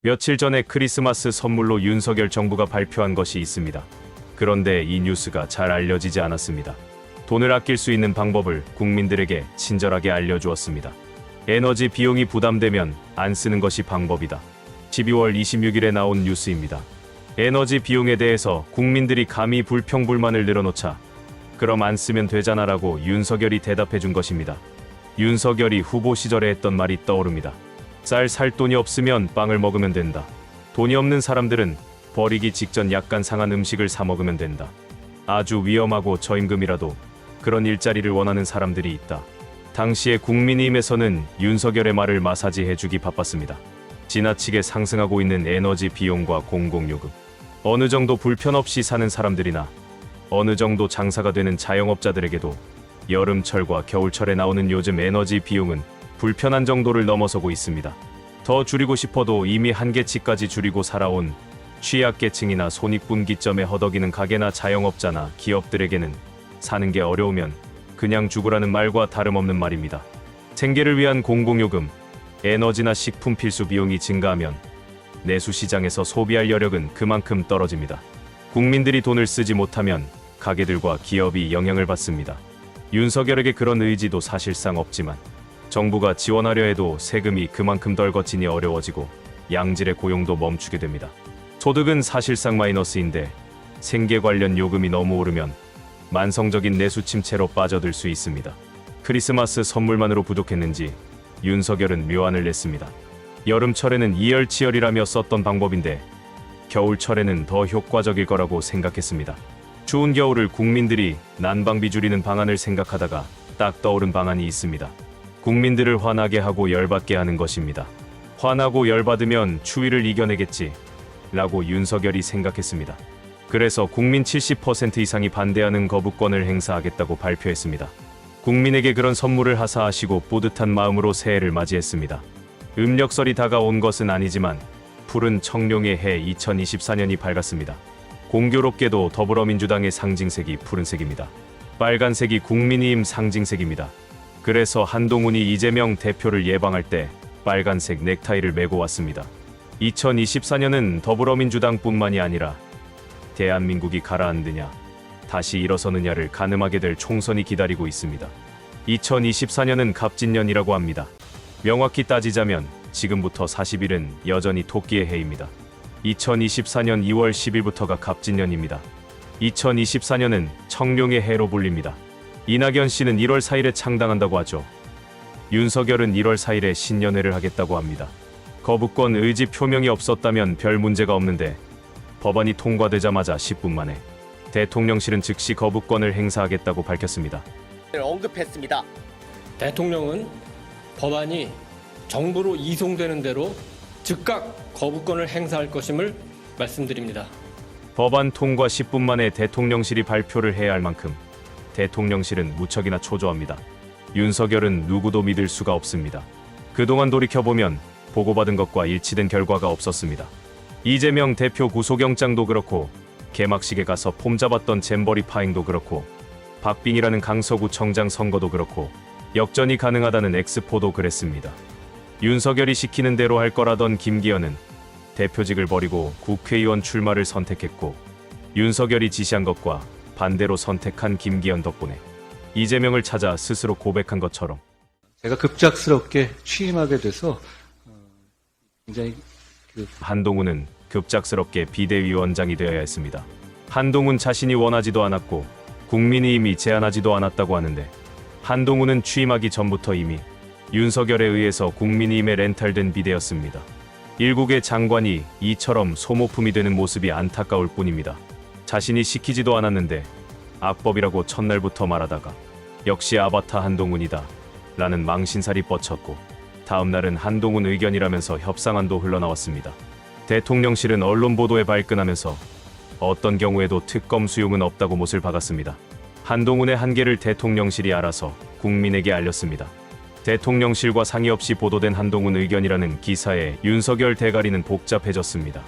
며칠 전에 크리스마스 선물로 윤석열 정부가 발표한 것이 있습니다. 그런데 이 뉴스가 잘 알려지지 않았습니다. 돈을 아낄 수 있는 방법을 국민들에게 친절하게 알려주었습니다. 에너지 비용이 부담되면 안 쓰는 것이 방법이다. 12월 26일에 나온 뉴스입니다. 에너지 비용에 대해서 국민들이 감히 불평불만을 늘어놓자 그럼 안 쓰면 되잖아라고 윤석열이 대답해 준 것입니다. 윤석열이 후보 시절에 했던 말이 떠오릅니다. 쌀 살 돈이 없으면 빵을 먹으면 된다. 돈이 없는 사람들은 버리기 직전 약간 상한 음식을 사 먹으면 된다. 아주 위험하고 저임금이라도 그런 일자리를 원하는 사람들이 있다. 당시에 국민의힘에서는 윤석열의 말을 마사지해주기 바빴습니다. 지나치게 상승하고 있는 에너지 비용과 공공요금, 어느 정도 불편 없이 사는 사람들이나 어느 정도 장사가 되는 자영업자들에게도 여름철과 겨울철에 나오는 요즘 에너지 비용은 불편한 정도를 넘어서고 있습니다. 더 줄이고 싶어도 이미 한계치까지 줄이고 살아온 취약계층이나 손익분기점에 허덕이는 가게나 자영업자나 기업들에게는 사는 게 어려우면 그냥 죽으라는 말과 다름없는 말입니다. 생계를 위한 공공요금, 에너지나 식품 필수 비용이 증가하면 내수시장에서 소비할 여력은 그만큼 떨어집니다. 국민들이 돈을 쓰지 못하면 가게들과 기업이 영향을 받습니다. 윤석열에게 그런 의지도 사실상 없지만 정부가 지원하려 해도 세금이 그만큼 덜 거치니 어려워지고 양질의 고용도 멈추게 됩니다. 소득은 사실상 마이너스인데 생계 관련 요금이 너무 오르면 만성적인 내수 침체로 빠져들 수 있습니다. 크리스마스 선물만으로 부족했는지 윤석열은 묘안을 냈습니다. 여름철에는 이열치열이라며 썼던 방법인데 겨울철에는 더 효과적일 거라고 생각했습니다. 추운 겨울을 국민들이 난방비 줄이는 방안을 생각하다가 딱 떠오른 방안이 있습니다. 국민들을 화나게 하고 열받게 하는 것입니다. 화나고 열받으면 추위를 이겨내겠지 라고 윤석열이 생각했습니다. 그래서 국민 70% 이상이 반대하는 거부권을 행사하겠다고 발표했습니다. 국민에게 그런 선물을 하사하시고 뿌듯한 마음으로 새해를 맞이했습니다. 음력설이 다가온 것은 아니지만 푸른 청룡의 해 2024년이 밝았습니다. 공교롭게도 더불어민주당의 상징색이 푸른색입니다. 빨간색이 국민의힘 상징색입니다. 그래서 한동훈이 이재명 대표를 예방할 때 빨간색 넥타이를 메고 왔습니다. 2024년은 더불어민주당뿐만이 아니라 대한민국이 가라앉느냐, 다시 일어서느냐를 가늠하게 될 총선이 기다리고 있습니다. 2024년은 갑진년이라고 합니다. 명확히 따지자면 지금부터 40일은 여전히 토끼의 해입니다. 2024년 2월 10일부터가 갑진년입니다. 2024년은 청룡의 해로 불립니다. 이낙연 씨는 1월 4일에 창당한다고 하죠. 윤석열은 1월 4일에 신년회를 하겠다고 합니다. 거부권 의지 표명이 없었다면 별 문제가 없는데 법안이 통과되자마자 10분 만에 대통령실은 즉시 거부권을 행사하겠다고 밝혔습니다. 언급했습니다. 대통령은 법안이 정부로 이송되는 대로 즉각 거부권을 행사할 것임을 말씀드립니다. 법안 통과 10분 만에 대통령실이 발표를 해야 할 만큼 대통령실은 무척이나 초조합니다. 윤석열은 누구도 믿을 수가 없습니다. 그동안 돌이켜보면 보고받은 것과 일치된 결과가 없었습니다. 이재명 대표 구속영장도 그렇고 개막식에 가서 폼 잡았던 잼버리 파행도 그렇고 박빙이라는 강서구청장 선거도 그렇고 역전이 가능하다는 엑스포도 그랬습니다. 윤석열이 시키는 대로 할 거라던 김기현은 대표직을 버리고 국회의원 출마를 선택했고 윤석열이 지시한 것과 반대로 선택한 김기현 덕분에 이재명을 찾아 스스로 고백한 것처럼 제가 급작스럽게 취임하게 돼서 굉장히 한동훈은 급작스럽게 비대위원장이 되어야 했습니다. 한동훈 자신이 원하지도 않았고 국민의힘이 제안하지도 않았다고 하는데 한동훈은 취임하기 전부터 이미 윤석열에 의해서 국민의힘에 렌탈된 비대였습니다. 일국의 장관이 이처럼 소모품이 되는 모습이 안타까울 뿐입니다. 자신이 시키지도 않았는데 악법이라고 첫날부터 말하다가 역시 아바타 한동훈이다 라는 망신살이 뻗쳤고 다음날은 한동훈 의견이라면서 협상안도 흘러나왔습니다. 대통령실은 언론 보도에 발끈하면서 어떤 경우에도 특검 수용은 없다고 못을 박았습니다. 한동훈의 한계를 대통령실이 알아서 국민에게 알렸습니다. 대통령실과 상의 없이 보도된 한동훈 의견이라는 기사에 윤석열 대가리는 복잡해졌습니다.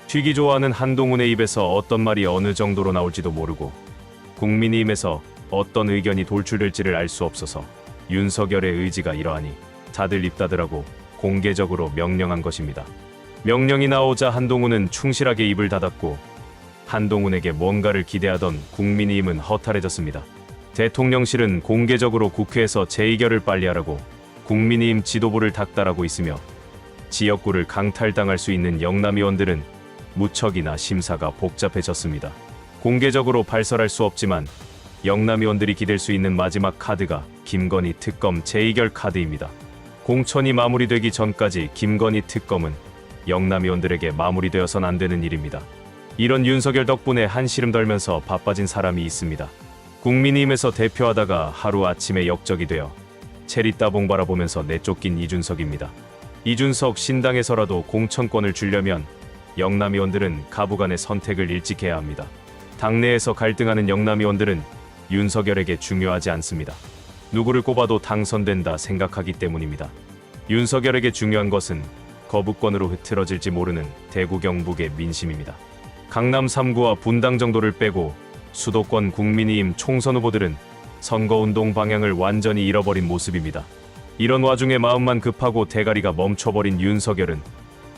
튀기 좋아하는 한동훈의 입에서 어떤 말이 어느 정도로 나올지도 모르고 국민의힘에서 어떤 의견이 돌출될지를 알 수 없어서 윤석열의 의지가 이러하니 다들 입 닫으라고 공개적으로 명령한 것입니다. 명령이 나오자 한동훈은 충실하게 입을 닫았고 한동훈에게 뭔가를 기대하던 국민의힘은 허탈해졌습니다. 대통령실은 공개적으로 국회에서 재의결을 빨리 하라고 국민의힘 지도부를 닥달하고 있으며 지역구를 강탈당할 수 있는 영남의원들은 무척이나 심사가 복잡해졌습니다. 공개적으로 발설할 수 없지만 영남의원들이 기댈 수 있는 마지막 카드가 김건희 특검 재의결 카드입니다. 공천이 마무리되기 전까지 김건희 특검은 영남의원들에게 마무리되어선 안 되는 일입니다. 이런 윤석열 덕분에 한시름 덜면서 바빠진 사람이 있습니다. 국민의힘에서 대표하다가 하루아침에 역적이 되어 체리 따봉 바라보면서 내쫓긴 이준석입니다. 이준석 신당에서라도 공천권을 주려면 영남의원들은 가부간의 선택을 일찍 해야 합니다. 당내에서 갈등하는 영남의원들은 윤석열에게 중요하지 않습니다. 누구를 꼽아도 당선된다 생각하기 때문입니다. 윤석열에게 중요한 것은 거부권으로 흐트러질지 모르는 대구 경북의 민심입니다. 강남 3구와 분당 정도를 빼고 수도권 국민의힘 총선 후보들은 선거운동 방향을 완전히 잃어버린 모습입니다. 이런 와중에 마음만 급하고 대가리가 멈춰버린 윤석열은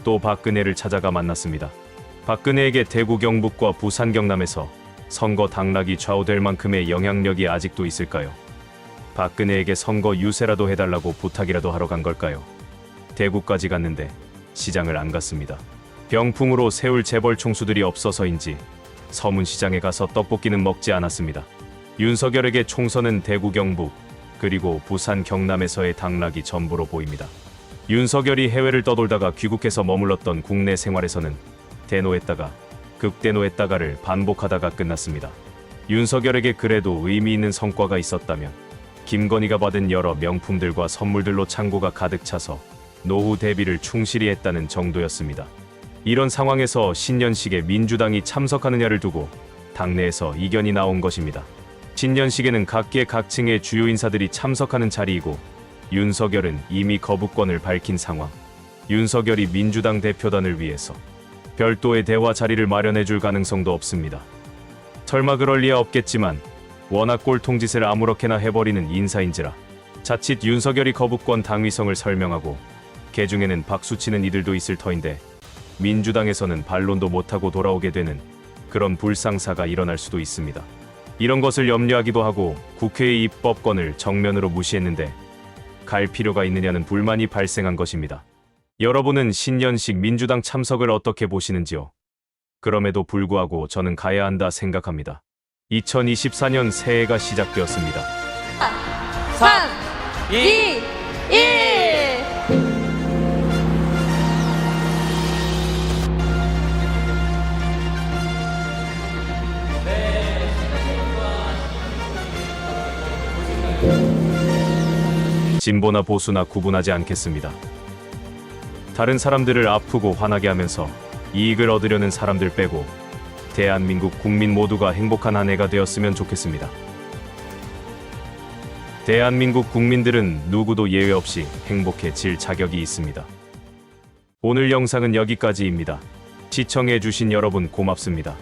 또 박근혜를 찾아가 만났습니다. 박근혜에게 대구 경북과 부산 경남에서 선거 당락이 좌우될 만큼의 영향력이 아직도 있을까요? 박근혜에게 선거 유세라도 해달라고 부탁이라도 하러 간 걸까요? 대구까지 갔는데 시장을 안 갔습니다. 병풍으로 세울 재벌 총수들이 없어서인지 서문시장에 가서 떡볶이는 먹지 않았습니다. 윤석열에게 총선은 대구 경북 그리고 부산 경남에서의 당락이 전부로 보입니다. 윤석열이 해외를 떠돌다가 귀국해서 머물렀던 국내 생활에서는 대노했다가 극대노했다가를 반복하다가 끝났습니다. 윤석열에게 그래도 의미 있는 성과가 있었다면 김건희가 받은 여러 명품들과 선물들로 창고가 가득 차서 노후 대비를 충실히 했다는 정도였습니다. 이런 상황에서 신년식에 민주당이 참석하느냐를 두고 당내에서 이견이 나온 것입니다. 신년식에는 각계 각층의 주요 인사들이 참석하는 자리이고 윤석열은 이미 거부권을 밝힌 상황. 윤석열이 민주당 대표단을 위해서 별도의 대화 자리를 마련해줄 가능성도 없습니다. 설마 그럴 리야 없겠지만 워낙 꼴통짓을 아무렇게나 해버리는 인사인지라 자칫 윤석열이 거부권 당위성을 설명하고 개중에는 박수치는 이들도 있을 터인데 민주당에서는 반론도 못하고 돌아오게 되는 그런 불상사가 일어날 수도 있습니다. 이런 것을 염려하기도 하고 국회의 입법권을 정면으로 무시했는데 갈 필요가 있느냐는 불만이 발생한 것입니다. 여러분은 신년식 민주당 참석을 어떻게 보시는지요? 그럼에도 불구하고 저는 가야 한다 생각합니다. 2024년 새해가 시작되었습니다. 3, 2, 1. 진보나 보수나 구분하지 않겠습니다. 다른 사람들을 아프고 화나게 하면서 이익을 얻으려는 사람들 빼고 대한민국 국민 모두가 행복한 한 해가 되었으면 좋겠습니다. 대한민국 국민들은 누구도 예외 없이 행복해질 자격이 있습니다. 오늘 영상은 여기까지입니다. 시청해주신 여러분 고맙습니다.